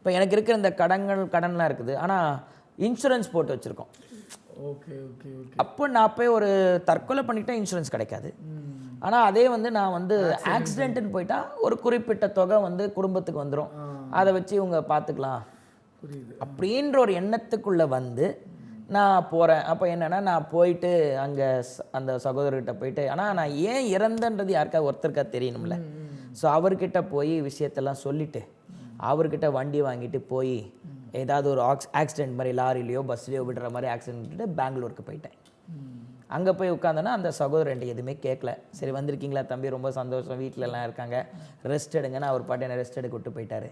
இப்போ எனக்கு இருக்கிற இந்த கடன்லாம் இருக்குது, ஆனால் இன்சூரன்ஸ் போட்டு வச்சுருக்கோம். Okay okay okay. அப்போ நான் போய் ஒரு தற்கொலை பண்ணிட்டா இன்சூரன்ஸ் கிடைக்காது. ஆனால் அதே வந்து நான் வந்து ஆக்சிடென்ட்டுன்னு போயிட்டா ஒரு குறிப்பிட்ட தொகை வந்து குடும்பத்துக்கு வந்துடும். அதை வச்சு இவங்க பார்த்துக்கலாம் அப்படின்ற ஒரு எண்ணத்துக்குள்ளே வந்து நான் போகிறேன். அப்போ என்னென்னா நான் போயிட்டு அங்கே அந்த சகோதரர்கிட்ட போயிட்டு, ஆனால் நான் ஏன் இறந்தன்றது யாருக்காவது ஒருத்தருக்கா தெரியணும்ல. ஸோ அவர்கிட்ட போய் விஷயத்தெல்லாம் சொல்லிவிட்டு அவர்கிட்ட வண்டி வாங்கிட்டு போய் ஏதாவது ஒரு ஆக்சிடென்ட் மாதிரி லாரிலையோ பஸ்லையோ விடுற மாதிரி ஆக்சிடென்ட்டு பெங்களூருக்கு போயிட்டேன். அங்கே போய் உட்காந்தோன்னா அந்த சகோதரன் எதுவுமே கேட்கல. சரி வந்திருக்கீங்களா தம்பி, ரொம்ப சந்தோஷம், வீட்டிலலாம் இருக்காங்க, ரெஸ்ட் எடுங்கன்னு அவர் பாட்டு என்னை ரெஸ்ட் எடுக்க விட்டு போயிட்டார்.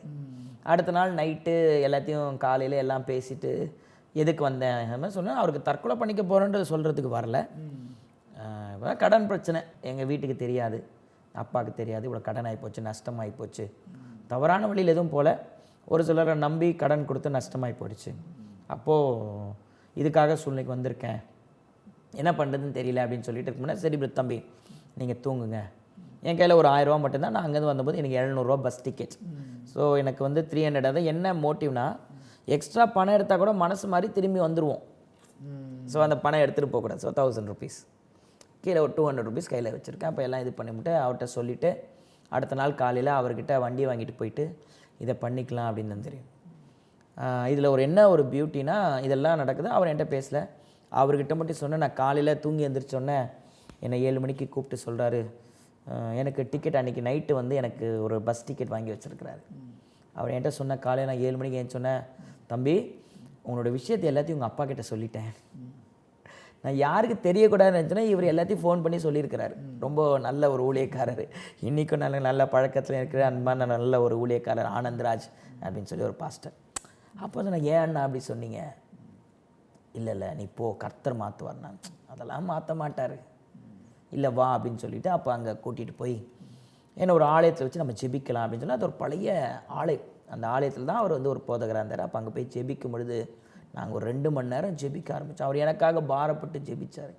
அடுத்த நாள் நைட்டு எல்லாத்தையும் காலையில் எல்லாம் பேசிட்டு எதுக்கு வந்தேன் சொன்னேன். அவருக்கு தற்கொலை பண்ணிக்க போகிறேன்றது சொல்கிறதுக்கு வரல. கடன் பிரச்சனை எங்கள் வீட்டுக்கு தெரியாது, அப்பாவுக்கு தெரியாது, இவ்வளோ கடன் ஆகிப்போச்சு, நஷ்டமாகி போச்சு, தவறான வழியில் எதுவும் போல் ஒரு சிலரை நம்பி கடன் கொடுத்து நஷ்டமாகி போயிடுச்சு. அப்போது இதுக்காக சூழ்நிலைக்கு வந்திருக்கேன், என்ன பண்ணுறதுன்னு தெரியல அப்படின்னு சொல்லிட்டு இருக்குமுன்னா, சரி தம்பி நீங்கள் தூங்குங்க, என் கையில் ஒரு 1000 ரூபா மட்டும்தான். நான் அங்கேருந்து வந்தபோது எனக்கு 700 ரூபா பஸ் டிக்கெட். ஸோ எனக்கு வந்து 300. அது என்ன மோட்டிவ்னா, எக்ஸ்ட்ரா பணம் எடுத்தால் கூட மனசு மாதிரி திரும்பி வந்துடுவோம். ஸோ அந்த பணம் எடுத்துகிட்டு போகக்கூடாது. ஸோ 1000 ருபீஸ் கீழே ஒரு 200 ருபீஸ் கையில் வச்சுருக்கேன். அப்போ எல்லாம் இது பண்ணிவிட்டு அவர்கிட்ட சொல்லிவிட்டு அடுத்த நாள் காலையில் அவர்கிட்ட வண்டி வாங்கிட்டு போயிட்டு இதை பண்ணிக்கலாம் அப்படின்னு தான் தெரியும். இதில் ஒரு பியூட்டினா இதெல்லாம் நடக்குது. அவர் என்கிட்ட பேசலை, அவர்கிட்ட மட்டும் சொன்னேன். நான் காலையில் தூங்கி எழுந்திரிச்சோன்னே என்னை 7 மணிக்கு கூப்பிட்டு சொல்கிறாரு, எனக்கு டிக்கெட் அன்றைக்கி நைட்டு வந்து எனக்கு ஒரு பஸ் டிக்கெட் வாங்கி வச்சுருக்கிறாரு. அவர் என்கிட்ட சொன்ன காலையில் நான் 7 மணிக்கு ஏன் சொன்னேன், தம்பி உன்னோட விஷயத்தை எல்லாத்தையும் உங்கள் அப்பா கிட்ட சொல்லிட்டேன், நான் யாருக்கு தெரியக்கூடாதுன்னு நினச்சேன்னா இவர் எல்லாத்தையும் ஃபோன் பண்ணி சொல்லியிருக்கிறாரு. ரொம்ப நல்ல ஒரு ஊழியக்காரர், இன்றைக்கும் நல்ல பழக்கத்தில் இருக்கிற அன்பான நல்ல ஒரு ஊழியக்காரர் ஆனந்த்ராஜ் அப்படின்னு சொல்லி ஒரு பாஸ்டர். அப்போ நான் ஏன் அண்ணா அப்படி சொன்னீங்க, இல்லை நீ போ, கர்த்தர் மாற்றுவார், நான் அதெல்லாம் மாற்ற மாட்டார், இல்லை வா அப்படின்னு சொல்லிவிட்டு அப்போ அங்கே கூட்டிகிட்டு போய் என்னை ஒரு ஆலயத்தில் வச்சு நம்ம ஜெபிக்கலாம் அப்படின்னு சொல்லி, அது ஒரு பழைய ஆலயம். அந்த ஆலயத்தில் தான் அவர் வந்து ஒரு போதகராக இருந்தார். அப்போ அங்கே போய் ஜெபிக்கும் பொழுது நாங்கள் ஒரு 2 மணி நேரம் ஜெபிக்க ஆரம்பித்தோம். அவர் எனக்காக பாரப்பட்டு ஜெபிச்சார்.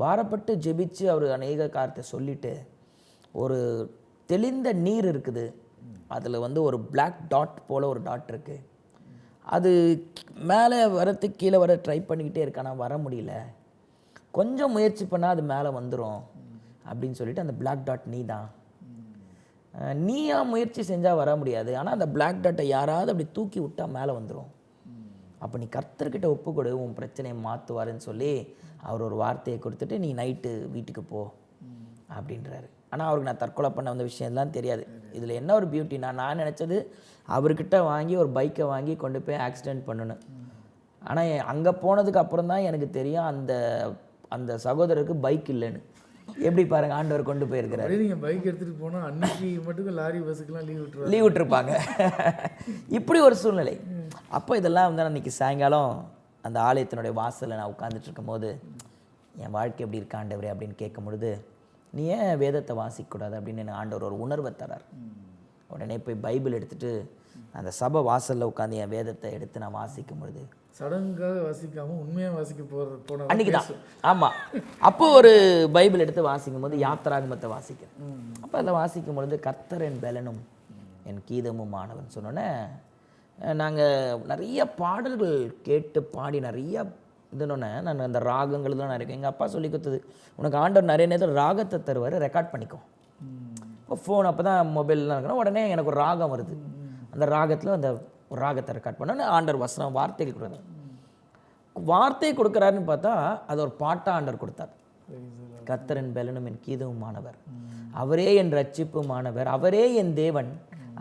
பாரப்பட்டு ஜெபிச்சு அவர் அநேக காரியத்தை சொல்லிவிட்டு, ஒரு தெளிந்த நீர் இருக்குது, அதில் வந்து ஒரு பிளாக் டாட் போல் ஒரு டாட் இருக்குது, அது மேலே வரத்துக்கு கீழே வர ட்ரை பண்ணிக்கிட்டே இருக்கு, ஆனால் வர முடியல, கொஞ்சம் முயற்சி பண்ணால் அது மேலே வந்துடும் அப்படின்னு சொல்லிட்டு, அந்த பிளாக் டாட் நீ தான், நீயா முயற்சி செஞ்சால் வர முடியாது, ஆனால் அந்த பிளாக் டாட்டை யாராவது அப்படி தூக்கி விட்டால் மேலே வந்துடும், அப்போ நீ கர்த்தர்கிட்ட ஒப்பு கொடு, உன் பிரச்சனையை மாற்றுவாருன்னு சொல்லி அவர் ஒரு வார்த்தையை கொடுத்துட்டு நீ நைட்டு வீட்டுக்கு போ அப்படின்றாரு. ஆனால் அவருக்கு நான் தற்கொலை பண்ண வந்த விஷயம்லாம் தெரியாது. இதில் என்ன ஒரு பியூட்டினா, நான் நினச்சது அவர்கிட்ட வாங்கி ஒரு பைக்கை வாங்கி கொண்டு போய் ஆக்சிடெண்ட் பண்ணணும். ஆனால் அங்கே போனதுக்கு அப்புறம் தான் எனக்கு தெரியும் அந்த அந்த சகோதரருக்கு பைக் இல்லைன்னு. எப்படி பாருங்கள், ஆண்டவர் கொண்டு போயிருக்கிறாரு. நீங்கள் பைக் எடுத்துகிட்டு போனால் அன்னைக்கு மட்டும் லாரி பஸ்ஸுக்கெலாம் லீவ் விட்டுருப்பாங்க. இப்படி ஒரு சூழ்நிலை. அப்போ இதெல்லாம் வந்து அன்றைக்கி சாயங்காலம் அந்த ஆலயத்தினுடைய வாசலில் நான் உட்காந்துட்டு இருக்கும் போது, என் வாழ்க்கை எப்படி இருக்கு ஆண்டவரே அப்படின்னு கேட்கும் பொழுது, நீ ஏன் வேதத்தை வாசிக்கக்கூடாது அப்படின்னு எனக்கு ஆண்டவர் ஒரு உணர்வை தரார். உடனே போய் பைபிள் எடுத்துகிட்டு அந்த சபை வாசலில் உட்காந்து என் வேதத்தை எடுத்து நான் வாசிக்கும் பொழுது, சடங்காக வாசிக்காமல் உண்மையாக வாசிக்க போன அன்றைக்கி தான். ஆமாம், அப்போ ஒரு பைபிள் எடுத்து வாசிக்கும் போது யாத்திராகமத்தை வாசிக்கிறேன். அப்போ அதில் வாசிக்கும் பொழுது கர்த்தர் என் பலனும் என் கீதமும் ஆனவன் சொன்னோன்னே, நாங்கள் நிறைய பாடல்கள் கேட்டு பாடி நிறைய இதுனோடனே நான் அந்த ராகங்கள் தான் நிறைய எங்கள் அப்பா சொல்லி கொடுத்தது, உனக்கு ஆண்டவர் நிறைய நேரத்தில் ராகத்தை தருவார், ரெக்கார்ட் பண்ணிக்கோ. இப்போ ஃபோன் அப்போ தான் மொபைல்லாம் இருக்கிறோம், உடனே எனக்கு ஒரு ராகம் வருது, அந்த ராகத்தில் அந்த ஒரு ராகத்தை ரெக்கார்ட் பண்ணோன்னு ஆண்டவர் வசனம் வார்த்தைகள் வார்த்தை கொடுக்குறாருன்னு பார்த்தா அது ஒரு பாட்டா ஆண்டவர் கொடுத்தார். கர்த்தரின் பெலனும் என் கீதவுமானவர், அவரே என் ரட்சிப்புமானவர், அவரே என் தேவன்,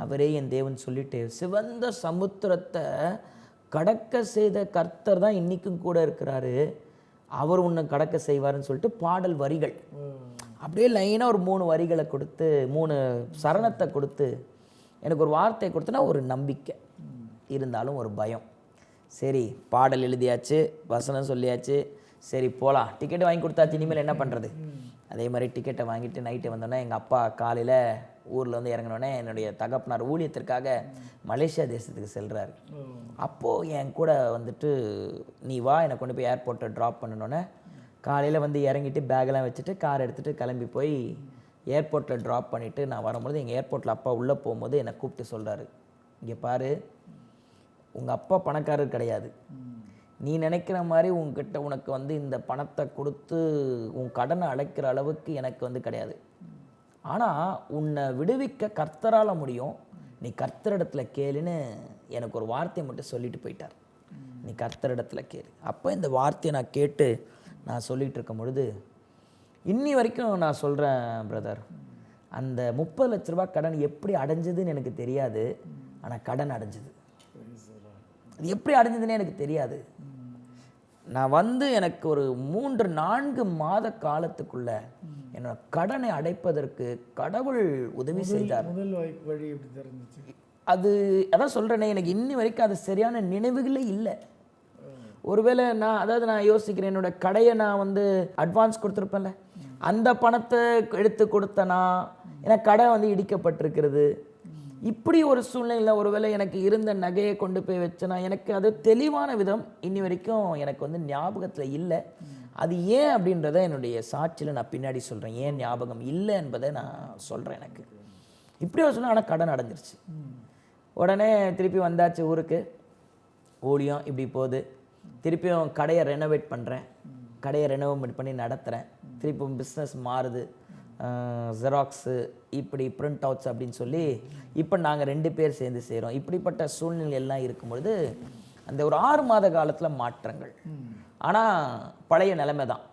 அவரே என் தேவன் சொல்லிட்டு சிவந்த சமுத்திரத்தை கடக்க செய்த கர்த்தர் தான் இன்றைக்கும் கூட இருக்கிறாரு, அவர் உன்னை கடக்க செய்வார்னு சொல்லிட்டு பாடல் வரிகள் அப்படியே லைனாக ஒரு 3 வரிகளை கொடுத்து 3 சரணத்தை கொடுத்து எனக்கு ஒரு வார்த்தை கொடுத்தனா ஒரு நம்பிக்கை இருந்தாலும் ஒரு பயம். சரி பாடல் எழுதியாச்சு, வசனம் சொல்லியாச்சு, சரி போகலாம், டிக்கெட் வாங்கி கொடுத்தாச்சு, இனிமேல் என்ன பண்ணுறது. அதே மாதிரி டிக்கெட்டை வாங்கிட்டு நைட்டு வந்தோடனே எங்கள் அப்பா காலையில் ஊரில் வந்து இறங்கினோடனே என்னுடைய தகப்பனார் ஊழியத்திற்காக மலேசியா தேசத்துக்கு செல்கிறாரு. அப்போது என் கூட வந்துட்டு நீ வா என்னை கொண்டு போய் ஏர்போர்ட்டை ட்ராப் பண்ணணுன்னே காலையில் வந்து இறங்கிட்டு பேக்கெல்லாம் வச்சுட்டு கார் எடுத்துகிட்டு கிளம்பி போய் ஏர்போர்ட்டில் ட்ராப் பண்ணிவிட்டு நான் வரும்போது எங்கள் ஏர்போர்ட்டில் அப்பா உள்ளே போகும்போது என்னை கூப்பிட்டு சொல்கிறாரு, இங்கே பாரு உங்கள் அப்பா பணக்காரர் கிடையாது, நீ நினைக்கிற மாதிரி உங்ககிட்ட உனக்கு வந்து இந்த பணத்தை கொடுத்து உன் கடனை அடைக்கிற அளவுக்கு எனக்கு வந்து கிடையாது, ஆனால் உன்னை விடுவிக்க கர்த்தரால் முடியும், நீ கர்த்தரிடத்துல கேளுன்னு எனக்கு ஒரு வார்த்தையை மட்டும் சொல்லிட்டு போயிட்டார். நீ கர்த்தரிடத்துல கேளு. அப்போ இந்த வார்த்தையை நான் கேட்டு நான் சொல்லிகிட்டு இருக்கும் பொழுது இன்னி வரைக்கும் நான் சொல்கிறேன் பிரதர், அந்த 30 லட்ச ரூபா கடன் எப்படி அடைஞ்சதுன்னு எனக்கு தெரியாது, ஆனால் கடன் அடைஞ்சது. அது எப்படி அடைஞ்சதுன்னு எனக்கு தெரியாது. நான் வந்து எனக்கு ஒரு 3-4 மாத காலத்துக்குள்ள என்னோட கடனை அடைப்பதற்கு கடவுள் உதவி செய்தார். முதல் வழி எப்படி தெரிஞ்சிச்சு? அது அதான் சொல்கிறேனே, எனக்கு இன்னி வரைக்கும் அது சரியான நினைவுகளே இல்லை. ஒருவேளை நான் யோசிக்கிறேன், என்னோட கடையை நான் வந்து அட்வான்ஸ் கொடுத்துருப்பேன்ல, அந்த பணத்தை எடுத்து கொடுத்தனா, ஏன்னா கடை வந்து இடிக்கப்பட்டிருக்கிறது. இப்படி ஒரு சூழ்நிலையில் ஒருவேளை எனக்கு இருந்த நகையை கொண்டு போய் வச்சேனா, எனக்கு அது தெளிவான விதம் இன்னி வரைக்கும் எனக்கு வந்து ஞாபகத்தில் இல்லை. அது ஏன் அப்படின்றத என்னுடைய சாட்சியில் நான் பின்னாடி சொல்கிறேன், ஏன் ஞாபகம் இல்லை என்பதை நான் சொல்கிறேன். எனக்கு இப்படி ஒரு சொன்னால் ஆனால் கடன் அடைஞ்சிருச்சு. உடனே திருப்பி வந்தாச்சு ஊருக்கு, ஊழியம் இப்படி போகுது. திருப்பியும் கடையை ரெனோவேட் பண்ணுறேன், கடையை ரெனோவேட் பண்ணி நடத்துகிறேன். திருப்பியும் பிஸ்னஸ் மாறுது, ஜெராக்ஸு இப்படி பிரிண்ட் அவுட்ஸ் அப்படின்னு சொல்லி இப்போ நாங்கள் 2 பேர் சேர்ந்து செய்கிறோம். இப்படிப்பட்ட சூழ்நிலை எல்லாம் இருக்கும்பொழுது அந்த ஒரு 6 மாத காலத்தில் மாற்றங்கள். ஆனால் பழைய நிலைமை தான்,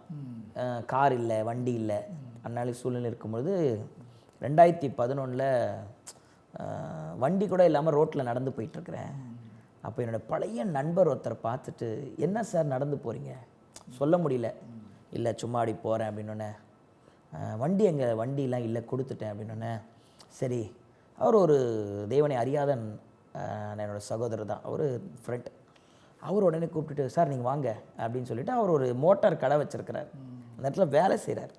கார் இல்லை, வண்டி இல்லை, அந்நாளி சூழ்நிலை இருக்கும்பொழுது 2011 வண்டி கூட இல்லாமல் ரோட்டில் நடந்து போயிட்டுருக்கிறேன். அப்போ என்னோடய பழைய நண்பர் ஒருத்தரை பார்த்துட்டு, என்ன சார் நடந்து போகிறீங்க, சொல்ல முடியல, இல்லை சும்மா அப்படி போகிறேன் அப்படின்னோடனே, வண்டி எங்கள் வண்டியெலாம் இல்லை கொடுத்துட்டேன் அப்படின்னோடனே, சரி அவர் ஒரு தேவனை அறியாத என்னோடய சகோதரர் தான், அவர் ஃப்ரெண்ட். அவர் உடனே கூப்பிட்டுட்டு, சார் நீங்கள் வாங்க அப்படின்னு சொல்லிவிட்டு அவர் ஒரு மோட்டார் கடை வச்சுருக்கிறார், அந்த இடத்துல வேலை செய்கிறார்.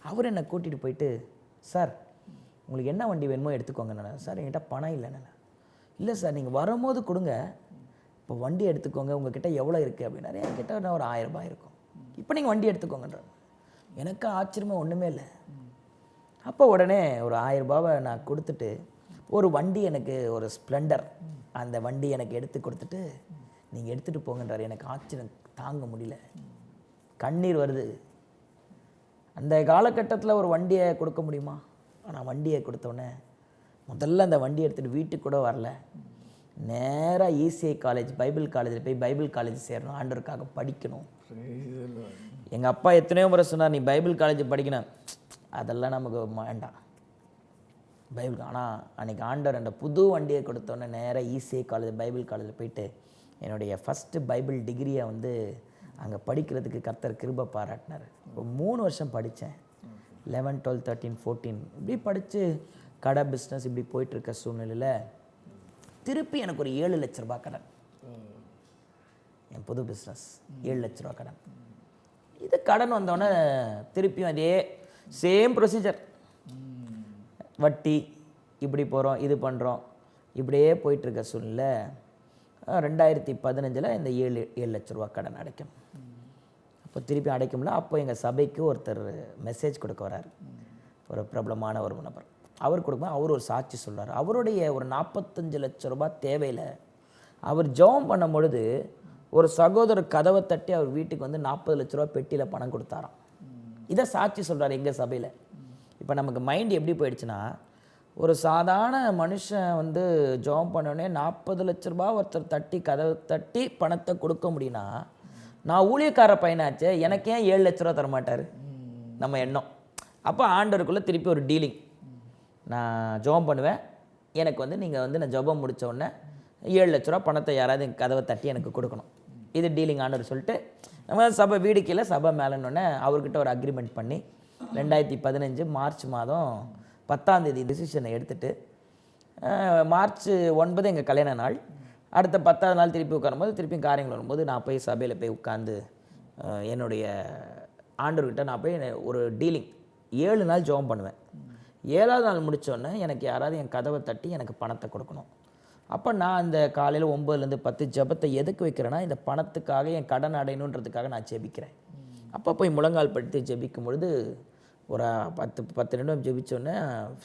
அவர் என்னை கூட்டிகிட்டு போயிட்டு, சார் உங்களுக்கு என்ன வண்டி வேணுமோ எடுத்துக்கோங்க. நான் சார் என்கிட்ட பணம் இல்லைண்ணே. இல்லை சார் நீங்கள் வரும்போது கொடுங்க, இப்போ வண்டி எடுத்துக்கோங்க, உங்ககிட்ட எவ்வளோ இருக்குது அப்படின்னாரு. என்கிட்ட ஒரு 1000 ரூபாய் இருக்கும், இப்போ நீங்கள் வண்டி எடுத்துக்கோங்கன்ற. எனக்கு ஆச்சரியமாக ஒன்றுமே இல்லை. அப்போ உடனே ஒரு 1000 ரூபாவை நான் கொடுத்துட்டு ஒரு வண்டி, எனக்கு ஒரு ஸ்ப்ளெண்டர், அந்த வண்டி எனக்கு எடுத்து கொடுத்துட்டு நீங்கள் எடுத்துகிட்டு போங்கன்றார். எனக்கு ஆச்சரியம் தாங்க முடியல, கண்ணீர் வருது. அந்த காலகட்டத்தில் ஒரு வண்டியை கொடுக்க முடியுமா? ஆனால் வண்டியை கொடுத்தோன்னே முதல்ல அந்த வண்டி எடுத்துகிட்டு வீட்டுக்கு கூட வரல, நேராக ECI காலேஜ் பைபிள் காலேஜில் போய் பைபிள் காலேஜ் சேரணும், ஆண்டவருக்காக படிக்கணும். எங்கள் அப்பா எத்தனையோ முறை சொன்னார், நீ பைபிள் காலேஜ் படிக்கணும், அதெல்லாம் நமக்கு வேண்டாம் பைபிள். ஆனால் அன்றைக்கி ஆண்டவர் அந்த புது வண்டியை கொடுத்தோன்னே நேராக ECI காலேஜ் பைபிள் காலேஜில் போயிட்டு என்னுடைய ஃபஸ்ட்டு பைபிள் டிகிரியை வந்து அங்கே படிக்கிறதுக்கு கர்த்தர் கிருபை பாராட்டினார். ஒரு 3 வருஷம் படித்தேன், 11, 12, 13, 14 இப்படி படித்து கடை பிஸ்னஸ் இப்படி போயிட்டுருக்க சூழ்நிலையில் திருப்பி எனக்கு ஒரு 7 லட்ச ரூபாய் கடன். என் புது பிஸ்னஸ் 7 லட்ச ரூபா கடன். இது கடன் வந்தோடனே திருப்பியும் அதே சேம் ப்ரொசீஜர், வட்டி இப்படி போகிறோம், இது பண்ணுறோம், இப்படியே போயிட்டுருக்க சூழ்நிலை 2015 இந்த 7 லட்ச ரூபா கடன் அடைக்கணும். அப்போ திருப்பி அடைக்க முடியல. அப்போ எங்கள் சபைக்கு ஒருத்தர் மெசேஜ் கொடுக்க வரார், ஒரு பிரபலமான ஒரு நபர். அவர் கொடுக்கும்போது அவர் ஒரு சாட்சி சொல்கிறார். அவருடைய ஒரு 45 லட்ச ரூபாய் தேவையில் அவர் ஜெபம் பண்ணும் பொழுது ஒரு சகோதரர் கதவை தட்டி அவர் வீட்டுக்கு வந்து 40 லட்ச ரூபா பெட்டியில் பணம் கொடுத்தாராம். இதை சாட்சி சொல்கிறார் எங்கள் சபையில். இப்போ நமக்கு மைண்ட் எப்படி போயிடுச்சுன்னா, ஒரு சாதாரண மனுஷன் வந்து ஜெபம் பண்ணோடனே 40 லட்ச ரூபா ஒருத்தர் கதவை தட்டி பணத்தை கொடுக்க முடியும்னா, நான் ஊழியக்கார பையனாச்சே, எனக்கு ஏன் 7 லட்ச ரூபா தரமாட்டார் நம்ம எண்ணம். அப்போ ஆண்டவருக்குள்ளே திருப்பி ஒரு டீலிங். நான் ஜெபம் பண்ணுவேன், எனக்கு வந்து நீங்கள் வந்து நான் ஜெபம் முடித்த உடனே 7 லட்ச ரூபா பணத்தை யாராவது என் கதவை தட்டி எனக்கு கொடுக்கணும். இது டீலிங் ஆண்டவர் சொல்லிட்டு நம்ம சபை வீடு கீழே சபை மேலேன்னொடனே அவர்கிட்ட ஒரு அக்ரிமெண்ட் பண்ணி 2015 மார்ச் மாதம் 10ஆம் தேதி டிசிஷனை எடுத்துகிட்டு மார்ச் 9 எங்கள் கல்யாண நாள். அடுத்த 10ஆவது நாள் திருப்பி உட்காரும்போது திருப்பியும் காரியங்கள் வரும்போது நான் போய் சபையில் போய் உட்காந்து என்னுடைய ஆண்டவர்கிட்ட நான் போய் ஒரு டீலிங் 7 நாள் ஜெபம் பண்ணுவேன். 7ஆவது நாள் முடித்தோடனே எனக்கு யாராவது என் கதவை தட்டி எனக்கு பணத்தை கொடுக்கணும். அப்போ நான் அந்த காலையில் 9லேருந்து 10 ஜெபத்தை எதுக்கு வைக்கிறேன்னா, இந்த பணத்துக்காக என் கடன் அடையணுன்றதுக்காக நான் ஜெபிக்கிறேன். அப்போ போய் முழங்கால் படுத்து ஜெபிக்கும் பொழுது ஒரு 10 நிமிடம் ஜெபிச்சோடனே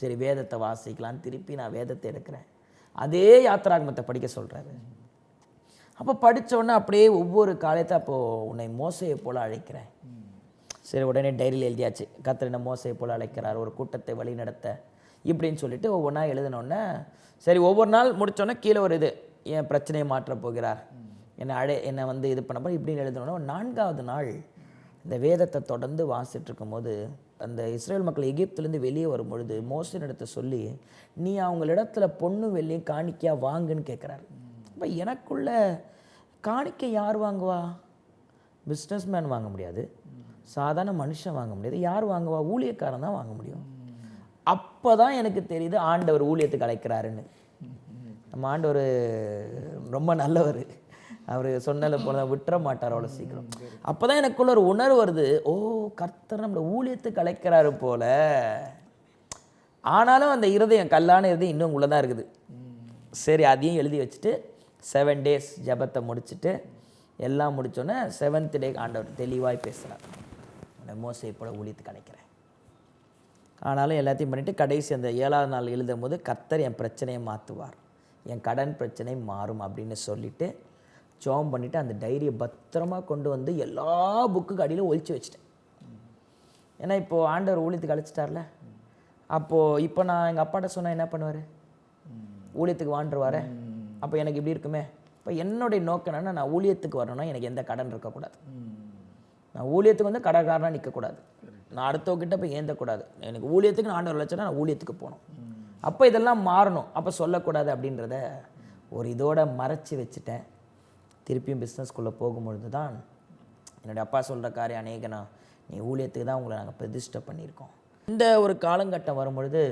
சரி வேதத்தை வாசிக்கலான்னு திருப்பி நான் வேதத்தை எடுக்கிறேன். அதே யாத்திராகமத்தை படிக்க சொல்கிறாரு. அப்போ படித்தோடனே அப்படியே ஒவ்வொரு காலத்தை அப்போது உன்னை மோசையை போல் அழைக்கிறேன். சரி உடனே டைரியில் எழுதியாச்சு, கர்த்தர் என்ன மோசையை போல் அழைக்கிறார் ஒரு கூட்டத்தை வழி நடத்த இப்படின்னு சொல்லிட்டு ஒவ்வொன்றா எழுதினோடனே சரி ஒவ்வொரு நாள் முடித்தோடனே கீழே ஒரு இது என் பிரச்சனையை மாற்றப் போகிறார், என்னை வந்து இது பண்ண போகிற இப்படின்னு எழுதினோடனே 4ஆவது நாள் இந்த வேதத்தை தொடர்ந்து வாசிட்டு இருக்கும்போது அந்த இஸ்ரேல் மக்கள் எகிப்துலேருந்து வெளியே வரும் பொழுது மோசனிடத்தை சொல்லி நீ அவங்களிடத்துல பொண்ணு வெள்ளியும் காணிக்கையாக வாங்குன்னு கேட்குறாரு. இப்போ எனக்குள்ள காணிக்கை யார் வாங்குவா? பிஸ்னஸ் மேன் வாங்க முடியாது, சாதாரண மனுஷன் வாங்க முடியாது. யார் வாங்குவா? ஊழியக்காரன் தான் வாங்க முடியும். அப்போ தான் எனக்கு தெரியுது ஆண்டவர் ஊழியத்துக்கு அழைக்கிறாருன்னு. நம்ம ஆண்டவர் ரொம்ப நல்லவர், அவர் சொன்னதை போல விட்டுற மாட்டார் அவ்வளோ சீக்கிரம். அப்போ தான் எனக்குள்ள ஒரு உணர்வு வருது, ஓ கர்த்தர் நம்மளை ஊழியத்துக்கு அழைக்கிறாரு போல. ஆனாலும் அந்த இருதயம் கல்லான இருதயம் இன்னும் உள்ளே தான் இருக்குது. சரி அதையும் எழுதி வச்சுட்டு 7 days ஜபத்தை முடிச்சுட்டு எல்லாம் முடித்தோன்னே 7th day ஆண்டவர் தெளிவாய் பேசுகிறார், மோசையை போல ஊழியத்துக்கு அழைக்கிறேன். ஆனாலும் எல்லாத்தையும் பண்ணிவிட்டு கடைசி அந்த 7ஆவது நாள் எழுதும் போது கர்த்தர் என் பிரச்சனையை மாற்றுவார், என் கடன் பிரச்சனை மாறும் அப்படின்னு சொல்லிவிட்டு ஜெபம் பண்ணிவிட்டு அந்த டைரியை பத்திரமா கொண்டு வந்து எல்லா புக்குக்கு அடியில் ஒழிச்சு வச்சிட்டேன். ஏன்னா இப்போது ஆண்டவர் ஊழியத்துக்கு அழைச்சிட்டார்ல. அப்போது இப்போ நான் எங்கள் அப்பாட்ட சொன்னால் என்ன பண்ணுவார்? ஊழியத்துக்கு வாண்டுருவார். அப்போ எனக்கு இப்படி இருக்குமே. இப்போ என்னுடைய நோக்கம் என்னென்னா, நான் ஊழியத்துக்கு வரணும்னா எனக்கு எந்த கடன் இருக்கக்கூடாது. நான் ஊழியத்துக்கு வந்து கடைக்காரனாக நிற்கக்கூடாது. நான் அடுத்தவங்கிட்ட போய் ஏந்தக்கூடாது. எனக்கு ஊழியத்துக்கு நான் ஆண்டவர் வச்சேன்னா நான் ஊழியத்துக்கு போகணும். அப்போ இதெல்லாம் மாறணும். அப்போ சொல்லக்கூடாது அப்படின்றத ஒரு இதோட மறைச்சி வச்சுட்டேன். திருப்பியும் பிஸ்னஸ்குள்ளே போகும்பொழுது தான் என்னுடைய அப்பா சொல்கிற காரியம் அநேகனா நீ ஊழியத்துக்கு தான் உங்களை நாங்கள் பிரதிஷ்டை பண்ணியிருக்கோம். இந்த ஒரு காலங்கட்டம் வரும்பொழுது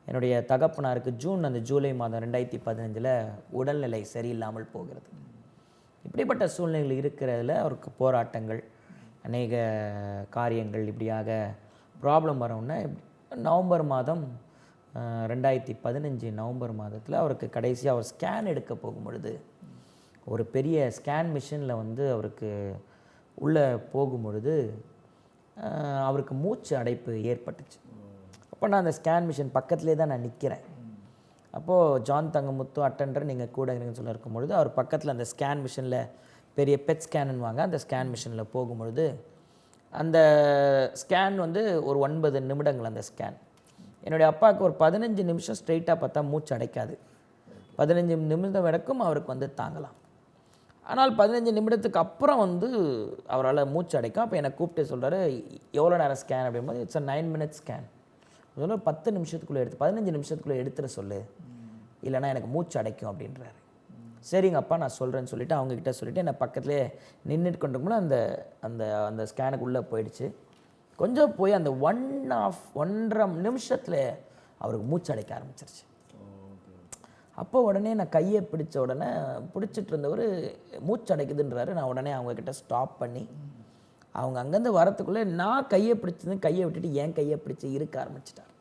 என்னுடைய தகப்பனாருக்கு ஜூலை மாதம் 2015 உடல்நிலை சரியில்லாமல் போகிறது. இப்படிப்பட்ட சூழ்நிலைகள் இருக்கிறதுல அவருக்கு போராட்டங்கள் அநேக காரியங்கள் இப்படியாக ப்ராப்ளம் வரோன்னே நவம்பர் மாதம் 2015 நவம்பர் மாதத்தில் அவருக்கு கடைசியாக அவர் ஸ்கேன் எடுக்க போகும் பொழுது ஒரு பெரிய ஸ்கேன் மிஷினில் வந்து அவருக்கு உள்ளே போகும் பொழுது அவருக்கு மூச்சு அடைப்பு ஏற்பட்டுச்சு. அப்போ நான் அந்த ஸ்கேன் மிஷின் பக்கத்துலேயே தான் நான் நிற்கிறேன். அப்போது ஜான் தங்கமுத்து அட்டெண்டர் நீங்கள் கூட இருங்கன்னு சொல்லி இருக்கும் பொழுது அவர் பக்கத்தில் அந்த ஸ்கேன் மிஷினில் பெரிய பெட் ஸ்கேனுவாங்க, அந்த ஸ்கேன் மிஷினில் போகும்பொழுது அந்த ஸ்கேன் வந்து ஒரு 9 நிமிடங்கள் அந்த ஸ்கேன். என்னுடைய அப்பாவுக்கு ஒரு 15 நிமிஷம் ஸ்ட்ரெயிட்டாக பார்த்தா மூச்சு அடைக்காது. 15 நிமிடம் வரைக்கும் அவருக்கு வந்து தாங்கலாம். ஆனால் 15 நிமிடத்துக்கு அப்புறம் வந்து அவரால் மூச்சு அடைக்கும். அப்போ என்னை கூப்பிட்டு சொல்கிறாரு, எவ்வளோ நேரம் ஸ்கேன் அப்படிங்கும்போது இட்ஸ் 9 minutes ஸ்கேன். சொல்ல 10 நிமிஷத்துக்குள்ளே 15 நிமிஷத்துக்குள்ளே எடுத்துட சொல்லு, இல்லைனா எனக்கு மூச்சு அடைக்கும் அப்படின்றாரு. சரிங்க அப்பா நான் சொல்கிறேன்னு சொல்லிவிட்டு அவங்கக்கிட்ட சொல்லிவிட்டு என்னை பக்கத்துலேயே நின்றுட்டு கொண்டு அந்த அந்த அந்த ஸ்கேனுக்கு உள்ளே போயிடுச்சு. கொஞ்சம் போய் அந்த 1.5 நிமிஷத்தில் அவருக்கு மூச்சு அடைக்க ஆரம்பிச்சிருச்சு. அப்போ உடனே நான் கையை பிடிச்ச உடனே பிடிச்சிட்டு இருந்தவர் மூச்சு அடைக்குதுன்றாரு. நான் உடனே அவங்கக்கிட்ட ஸ்டாப் பண்ணி அவங்க அங்கேருந்து வரத்துக்குள்ளே நான் கையை கையை விட்டுட்டு என் கையை பிடிச்சி இருக்க ஆரம்பிச்சிட்டார்.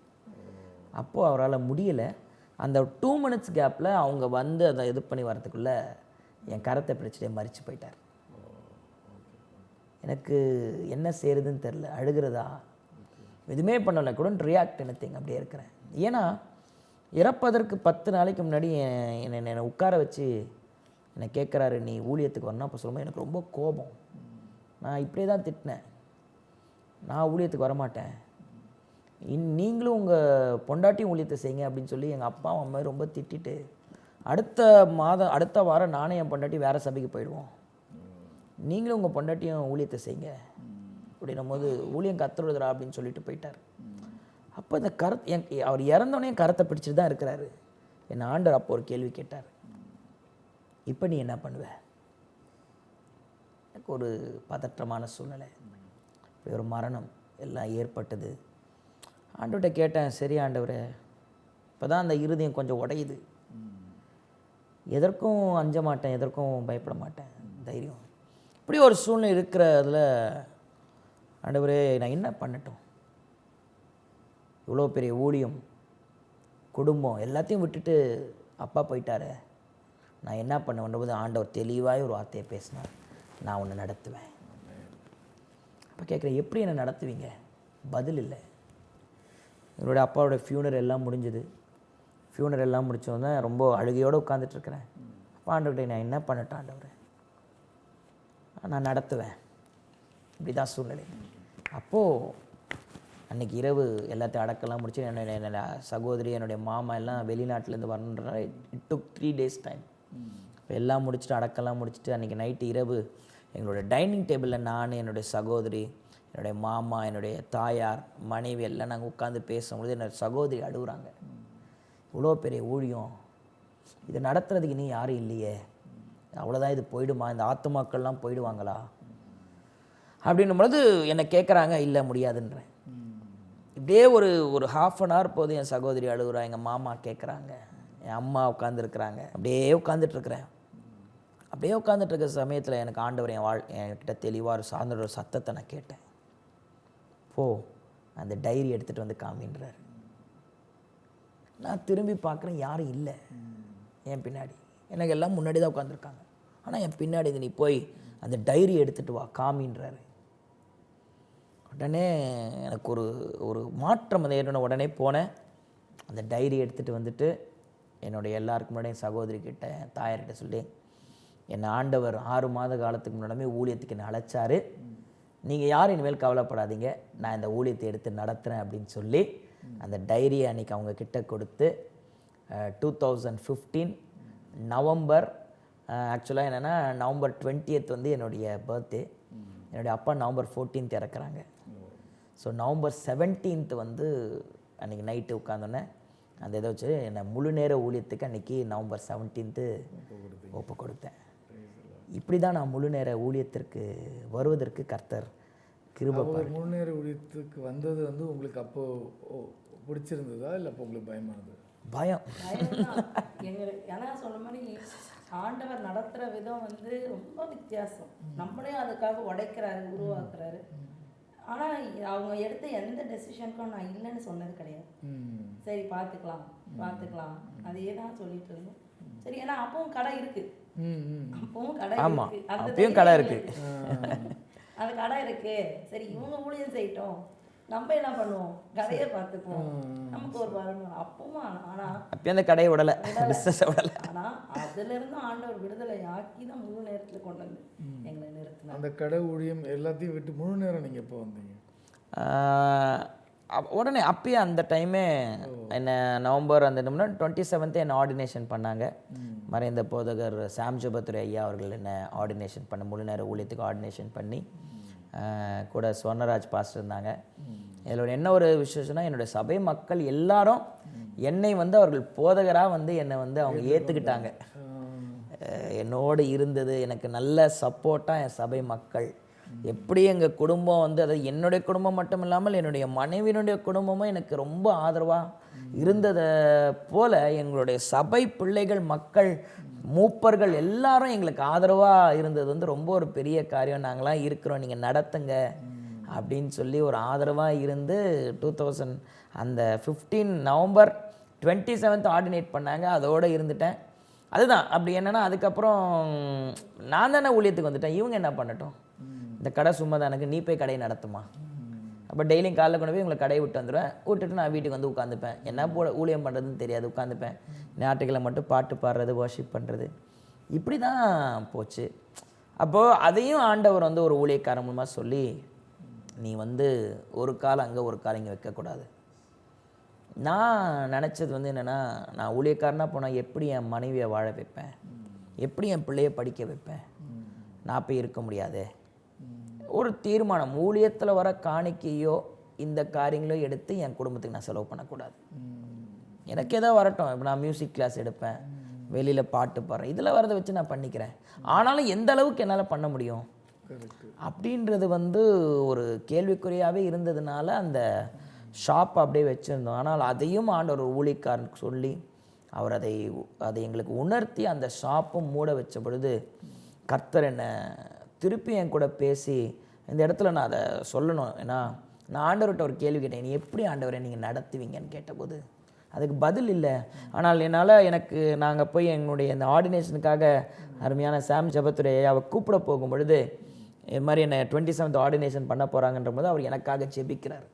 அப்போது அவரால் முடியலை. அந்த 2 minutes கேப்பில் அவங்க வந்து அதை இது பண்ணி வரத்துக்குள்ளே என் கரத்தை பிடிச்சிட்டே மறித்து போயிட்டார். எனக்கு என்ன செய்கிறதுன்னு தெரில, அழுகிறதா எதுவுமே பண்ணலை, கூட ரியாக்ட் எனத்திங் அப்படியே இருக்கிறேன். ஏன்னா இறப்பதற்கு 10 நாளைக்கு முன்னாடி என்னை உட்கார வச்சு என்னை கேட்குறாரு நீ ஊழியத்துக்கு வரணும். அப்போ சொல்லும்போது எனக்கு ரொம்ப கோபம். நான் இப்படியே தான் திட்டினேன், நான் ஊழியத்துக்கு வரமாட்டேன், நீங்களும் உங்கள் பொண்டாட்டியும் ஊழியத்தை செய்யுங்க அப்படின்னு சொல்லி எங்கள் அப்பா அம்மா ரொம்ப திட்டிட்டு அடுத்த வாரம் நானே என் பொண்டாட்டி வேறு சபைக்கு போயிடுவோம், நீங்களும் உங்கள் பொண்டாட்டியும் ஊழியத்தை செய்யுங்க அப்படின்னும் போது ஊழியம் கத்துறதுரா அப்படின்னு சொல்லிட்டு போயிட்டார். அப்போ இந்த அவர் இறந்தோடனே கரத்தை பிடிச்சிட்டு தான் இருக்கிறாரு. என் ஆண்டவர் அப்போ ஒரு கேள்வி கேட்டார், இப்போ நீ என்ன பண்ணுவ? எனக்கு ஒரு பதற்றமான சூழ்நிலை, ஒரு மரணம் எல்லாம் ஏற்பட்டது. ஆண்டவர்கிட்ட கேட்டேன், சரி ஆண்டவரே, இப்போ தான் அந்த இருதயம் கொஞ்சம் உடையுது, எதற்கும் அஞ்ச மாட்டேன், எதற்கும் பயப்பட மாட்டேன், தைரியம். இப்படி ஒரு சூழ்நிலை இருக்கிறதுல ஆண்டவரே நான் என்ன பண்ணட்டும்? இவ்வளோ பெரிய ஊழியம், குடும்பம் எல்லாத்தையும் விட்டுட்டு அப்பா போயிட்டாரு, நான் என்ன பண்ணுவேன்றபோது ஆண்டவர் தெளிவாக ஒரு வார்த்தையை பேசினார், நான் உன்னை நடத்துவேன். அப்போ கேட்குறேன், எப்படி என்னை நடத்துவீங்க? பதில் இல்லை. என்னோடய அப்பாவோட ஃபியூனர் எல்லாம் முடிஞ்சுது. ஃபியூனர் எல்லாம் முடித்தோன்னே ரொம்ப அழுகையோடு உட்காந்துட்ருக்கிறேன். அப்போ ஆண்டவர்கிட்ட நான் என்ன பண்ணட்டும் ஆண்டவரே? நான் நடத்துவேன். இப்படி தான் சூழ்நிலை. அப்போது அன்றைக்கி இரவு எல்லாத்தையும் அடக்கெல்லாம் முடிச்சு என்னோட சகோதரி, என்னுடைய மாமா எல்லாம் வெளிநாட்டிலேருந்து வரணுன்றனால இட் டுக் 3 days டைம். இப்போ எல்லாம் முடிச்சுட்டு அடக்கெல்லாம் முடிச்சுட்டு அன்றைக்கி நைட்டு இரவு எங்களோட டைனிங் டேபிளில் நான், என்னுடைய சகோதரி, என்னுடைய மாமா, என்னுடைய தாயார், மனைவி எல்லாம் நாங்கள் உட்காந்து பேசும்பொழுது என்னோடய சகோதரி அழுகுறாங்க. இவ்வளோ பெரிய ஊழியம், இதை நடத்துறதுக்கு நீ யாரும் இல்லையே, அவ்வளோதான், இது போயிடுமா, இந்த ஆத்துமாக்கள்லாம் போயிடுவாங்களா அப்படின்னும் பொழுது என்னை கேட்குறாங்க. இல்லை, முடியாதுன்றேன். இப்படியே ஒரு 1/2 hour போது என் சகோதரி அழுகுறா, எங்கள் மாமா கேட்குறாங்க, என் அம்மா உட்காந்துருக்குறாங்க. அப்படியே உட்காந்துட்ருக்குறேன். அப்படியே உட்காந்துட்ருக்க சமயத்தில் எனக்கு ஆண்டவர் என்கிட்ட தெளிவாக ஒரு சார்ந்த ஒரு சத்தத்தை நான் கேட்டேன். போ, அந்த டைரி எடுத்துகிட்டு வந்து காமின்றார். நான் திரும்பி பார்க்குறேன், யாரும் இல்லை என் பின்னாடி. எனக்கு எல்லாம் முன்னாடி தான் உட்காந்துருக்காங்க. ஆனால் என் பின்னாடி இது, நீ போய் அந்த டைரி எடுத்துகிட்டு வா காமின்றாரு. உடனே எனக்கு ஒரு மாற்றம் வந்து ஏறின உடனே போனேன். அந்த டைரி எடுத்துகிட்டு வந்துட்டு என்னுடைய எல்லாருக்கும் முன்னாடி என் சகோதரிக்கிட்ட, என் தாயார்கிட்ட சொல்லி, என்னை ஆண்டவர் 6 மாத காலத்துக்கு முன்னாடி ஊழியத்துக்கு என்னை அழைச்சாரு, நீங்கள் யாரும் இனிமேல் கவலைப்படாதீங்க, நான் இந்த ஊழியத்தை எடுத்து நடத்துகிறேன் அப்படின்னு சொல்லி அந்த டைரியை அன்றைக்கி அவங்க கிட்ட கொடுத்து 2015 நவம்பர், ஆக்சுவலாக என்னென்னா நவம்பர் 20th வந்து என்னுடைய பர்த்டே. என்னுடைய அப்பா நவம்பர் 14th இறக்குறாங்க. ஸோ நவம்பர் 17th வந்து அன்றைக்கி நைட்டு உட்காந்தோன்னே அந்த இதை வச்சு என்னை முழு நேர ஊழியத்துக்கு அன்றைக்கி நவம்பர் 17th ஒப்பு கொடுத்தேன். இப்படி தான் நான் முழு நேர ஊழியத்திற்கு வருவதற்கு கர்த்தர் கிருபை. முழு நேர ஊழியத்துக்கு வந்தது வந்து உங்களுக்கு அப்போது பிடிச்சிருந்ததா, இல்லை அப்போ உங்களுக்கு பயமானது? பயம். எங்களுக்கு ஏன்னா சொன்ன மாதிரி ஆண்டவர் நடத்துகிற விதம் வந்து ரொம்ப வித்தியாசம். நம்மளையும் அதுக்காக உடைக்கிறாரு, உருவாக்குறாரு. ஆனால் அவங்க எடுத்த எந்த டெசிஷனுக்கும் நான் இல்லைன்னு சொன்னது கிடையாது. சரி பார்த்துக்கலாம் பார்த்துக்கலாம் அதையே தான் சொல்லிட்டு இருந்தோம். சரி, ஏன்னா அப்பவும் கடை இருக்கு, அப்பவும் கடை இருக்கு, அப்பயும் கடை இருக்கு, அந்த கடை இருக்கு. சரி, இவங்க ஊழியம் செய்யட்டும், நம்ம என்ன பண்ணுவோம், கடையை பார்த்துக்குவோம், நமக்கு ஒரு வரணும். அப்பவும் ஆனால் அப்பயும் அந்த கடையை விடலை, பிஸ்னஸை விடலை. ஆனால் அதுலேருந்து ஆண்டவர் விடுதலை ஆக்கி தான் முழு நேரத்தில் கொண்டு வந்து எங்களை நிறுத்தினார். அந்த கடை ஊழியம் எல்லாத்தையும் விட்டு முழு நேரம் நீங்கள் எப்போ வந்தீங்க? உடனே அப்பயே அந்த டைமே என்ன நவம்பர் அந்த 27th என்னை ஆர்டினேஷன் பண்ணாங்க. மறைந்த போதகர் சாம் ஜோபத்துரை ஐயா அவர்கள் என்னை ஆர்டினேஷன் பண்ண முழு நேர ஊழியத்துக்கு ஆர்டினேஷன் பண்ணி கூட ஸ்வர்ணராஜ் பாஸ்டர் இருந்தாங்க. இதில் என்ன ஒரு விசேஷம்னா, என்னுடைய சபை மக்கள் எல்லாரும் என்னை வந்து அவர்கள் போதகராக வந்து என்னை வந்து அவங்க ஏற்றுக்கிட்டாங்க. என்னோடு இருந்தது எனக்கு நல்ல சப்போர்ட்டாக என் சபை மக்கள். எப்படி எங்கள் குடும்பம் வந்து, அதாவது என்னுடைய குடும்பம் மட்டும் இல்லாமல் என்னுடைய மனைவியினுடைய குடும்பமும் எனக்கு ரொம்ப ஆதரவாக இருந்ததை போல் எங்களுடைய சபை பிள்ளைகள், மக்கள், மூப்பர்கள் எல்லாரும் எங்களுக்கு ஆதரவாக இருந்தது வந்து ரொம்ப ஒரு பெரிய காரியம். நாங்களாம் இருக்கிறோம், நீங்கள் நடத்துங்க அப்படின்னு சொல்லி ஒரு ஆதரவாக இருந்து 2015 நவம்பர் 27th ஆர்டினேட் பண்ணாங்க. அதோடு இருந்துட்டேன். அதுதான் அப்படி என்னென்னா, அதுக்கப்புறம் நான் தானே ஊழியத்துக்கு வந்துட்டேன், இவங்க என்ன பண்ணட்டும், இந்த கடை சும்மா தான், எனக்கு நீ போய் கடையை நடத்துமா. அப்போ டெய்லியும் காலைல கொண்டு போய் உங்களை கடையை விட்டு வந்துடுவேன். விட்டுட்டு நான் வீட்டுக்கு வந்து உட்காந்துப்பேன். என்ன ஊழியம் பண்ணுறதுன்னு தெரியாது, உட்காந்துப்பேன். ஞாயிற்றுக்கிழமை மட்டும் பாட்டு பாடுறது, வர்ஷிப் பண்ணுறது, இப்படி தான் போச்சு. அப்போது அதையும் ஆண்டவர் வந்து ஒரு ஊழியக்காரன் மூலமாக சொல்லி, நீ வந்து ஒரு கால் அங்கே ஒரு கால் இங்கே வைக்கக்கூடாது. நான் நினச்சது வந்து என்னென்னா, நான் ஊழியக்காரனாக போனால் எப்படி என் மனைவியை வாழ வைப்பேன், எப்படி என் பிள்ளையை படிக்க வைப்பேன், நான் போய் இருக்க முடியாது. ஒரு தீர்மானம், ஊழியத்தில் வர காணிக்கையோ இந்த காரியங்களோ எடுத்து என் குடும்பத்துக்கு நான் செலவு பண்ணக்கூடாது. எனக்கு ஏதோ வரட்டும், இப்போ நான் மியூசிக் கிளாஸ் எடுப்பேன், வெளியில் பாட்டு பாடுறேன், இதில் வரதை வச்சு நான் பண்ணிக்கிறேன். ஆனாலும் எந்த அளவுக்கு என்னால் பண்ண முடியும் அப்படின்றது வந்து ஒரு கேள்விக்குறியாகவே இருந்ததுனால அந்த ஷாப் அப்படியே வச்சுருந்தோம். ஆனால் அதையும் ஆண்டவர் ஒரு ஊழியக்காரனுக்கு சொல்லி அவர் அதை எங்களுக்கு உணர்த்தி அந்த ஷாப்பும் மூட வச்ச பொழுது கர்த்தர் என்னை திருப்பி என் கூட பேசி இந்த இடத்துல நான் அதை சொல்லணும். ஏன்னா நான் ஆண்டவர்கிட்ட ஒரு கேள்வி கேட்டேன், நீ எப்படி ஆண்டவரை நீங்கள் நடத்துவீங்கன்னு கேட்டபோது அதுக்கு பதில் இல்லை. ஆனால் எனக்கு நாங்கள் போய் எங்களுடைய இந்த ஆர்டினேஷனுக்காக அருமையான சாம் ஜெபத்துறை அவ கூப்பிட போகும் பொழுது இது மாதிரி என்னை 27th ஆர்டினேஷன் பண்ண போகிறாங்கன்ற போது அவர் எனக்காக ஜெபிக்கிறார்.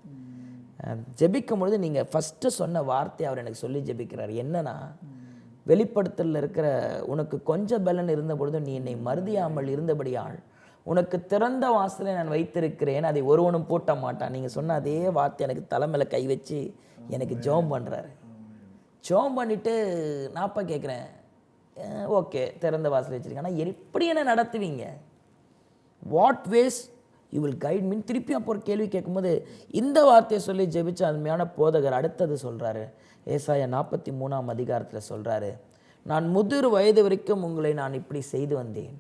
ஜெபிக்கும் பொழுது நீங்கள் ஃபஸ்ட்டு சொன்ன வார்த்தை அவர் எனக்கு சொல்லி ஜெபிக்கிறார். என்னன்னா, வெளிப்படுத்தலில் இருக்கிற உனக்கு கொஞ்சம் பலன் இருந்த பொழுது நீ என்னை மறுதியாமல் இருந்தபடியால் உனக்கு திறந்த வாசலை நான் வைத்திருக்கிறேன், அதை ஒருவனும் பூட்ட மாட்டான். நீங்கள் சொன்ன அதே வார்த்தை எனக்கு தலைமையில் கை வச்சு எனக்கு ஜெபம் பண்ணுறாரு. ஜெபம் பண்ணிவிட்டு நான் அப்போ கேட்குறேன், ஓகே திறந்த வாசல் வச்சுருக்கேன், ஆனால் எப்படி என்ன நடத்துவீங்க, what ways you will guide me. திருப்பி அப்போ ஒரு கேள்வி கேட்கும்போது இந்த வார்த்தையை சொல்லி ஜெபிச்ச அருமையான போதகர் அடுத்தது சொல்கிறாரு, ஏசாயா 43ஆம் அதிகாரத்தில் சொல்கிறாரு, நான் முதிர் வயது வரைக்கும் உங்களை நான் இப்படி செய்து வந்தேன்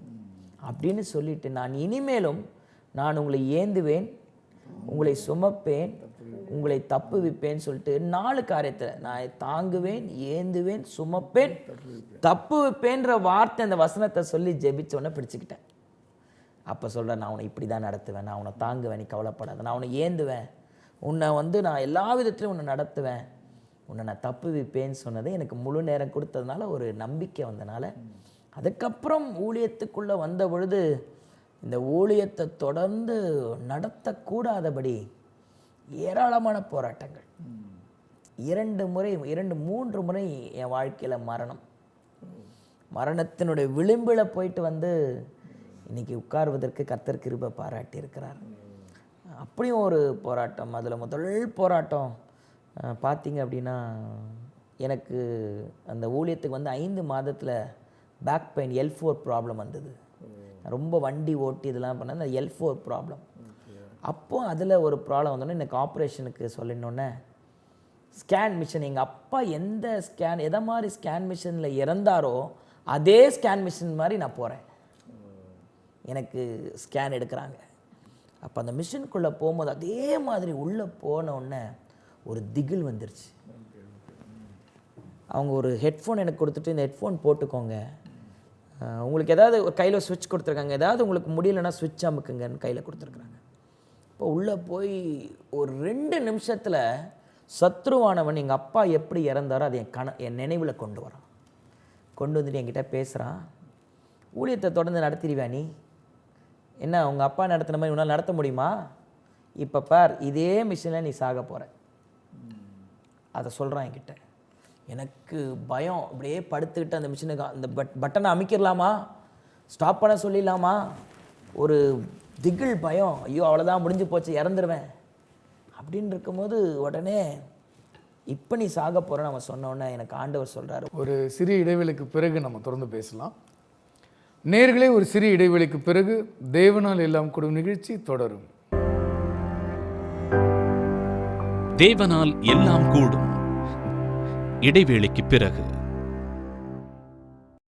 அப்படின்னு சொல்லிட்டு நான் இனிமேலும் நான் உங்களை ஏந்துவேன், உங்களை சுமப்பேன், உங்களை தப்புவிப்பேன்னு சொல்லிட்டு 4 காரியத்தில் நான் தாங்குவேன், ஏந்துவேன், சுமப்பேன், தப்புவிப்பேன்ற வார்த்தை அந்த வசனத்தை சொல்லி ஜெபிச்சோன்னே பிடிச்சிக்கிட்டேன். அப்போ சொல்கிறேன், நான் உன்னை இப்படி தான் நடத்துவேன், நான் உன்னை தாங்குவேன், நீ கவலைப்படாத, நான் உன்னை ஏந்துவேன், உன்னை நான் எல்லா விதத்துலையும் உன்னை நடத்துவேன், உன்னை நான் தப்புவிப்பேன்னு சொன்னது எனக்கு முழு நேரம் கொடுத்ததுனால ஒரு நம்பிக்கை வந்தனால அதுக்கப்புறம் ஊழியத்துக்குள்ளே வந்த பொழுது இந்த ஊழியத்தை தொடர்ந்து நடத்தக்கூடாதபடி ஏராளமான போராட்டங்கள், 2-3 முறை என் வாழ்க்கையில் மரணத்தினுடைய விளிம்பில் போயிட்டு இன்றைக்கி உட்கார்வதற்கு கர்த்தர் கிருபை பாராட்டி இருக்கிறார். அப்படியும் ஒரு போராட்டம். அதில் முதல் போராட்டம் பார்த்தீங்க அப்படின்னா, எனக்கு அந்த ஊழியத்துக்கு 5 மாதத்தில் பேக் பெயின் L4 ப்ராப்ளம் வந்தது. ரொம்ப வண்டி ஓட்டி இதெல்லாம் பண்ண அந்த L4 ப்ராப்ளம். அப்போது அதில் ஒரு ப்ராப்ளம் வந்தோடனே எனக்கு ஆப்ரேஷனுக்கு சொல்லினோடனே ஸ்கேன் மிஷின், எங்கள் அப்பா எதை மாதிரி ஸ்கேன் மிஷினில் இறந்தாரோ அதே ஸ்கேன் மிஷின் மாதிரி நான் போகிறேன், எனக்கு ஸ்கேன் எடுக்கிறாங்க. அப்போ அந்த மிஷினுக்குள்ளே போகும்போது அதே மாதிரி உள்ளே போனோடனே ஒரு திகில் வந்துருச்சு. அவங்க ஒரு ஹெட்ஃபோன் எனக்கு கொடுத்துட்டு, இந்த ஹெட்ஃபோன் போட்டுக்கோங்க, உங்களுக்கு ஏதாவது ஒரு கையில் சுவிட்ச் கொடுத்துருக்காங்க, ஏதாவது உங்களுக்கு முடியலைன்னா சுவிட்ச் அமுக்குங்கன்னு கையில் கொடுத்துருக்குறாங்க. இப்போ உள்ளே போய் ஒரு 2 நிமிஷத்தில் சத்ருவானவன் எங்கள் அப்பா எப்படி இறந்தாரோ அதை என் நினைவில் கொண்டு வந்துட்டு என்கிட்ட பேசுகிறான், ஊழியத்தை தொடர்ந்து நடத்திடுவா நீ, என்ன உங்கள் அப்பா நடத்தின மாதிரி உன்னால் நடத்த முடியுமா, இப்போ பார் இதே மிஷினில் நீ சாக போகிற, அதை சொல்கிறான் என்கிட்ட. எனக்கு பயம், அப்படியே படுத்துக்கிட்டு அந்த மிஷினுக்கு அந்த பட்டனை அமைக்கிடலாமா, ஸ்டாப் பண்ண சொல்லிடலாமா, ஒரு திகில் பயம், ஐயோ அவ்வளோதான் முடிஞ்சு போச்சு இறந்துருவேன் அப்படின்னு இருக்கும்போது உடனே இப்போ நீ சாக போகிற நம்ம சொன்னோன்னே எனக்கு ஆண்டவர் சொல்கிறாரு. ஒரு சிறிய இடைவெளிக்கு பிறகு நம்ம தொடர்ந்து பேசலாம். நேர்களே, ஒரு சிறிய இடைவெளிக்கு பிறகு தேவனால் எல்லாம் கூடும் நிகழ்ச்சி தொடரும். தேவனால் எல்லாம் கூடும் இடைவேளைக்கு பிறகு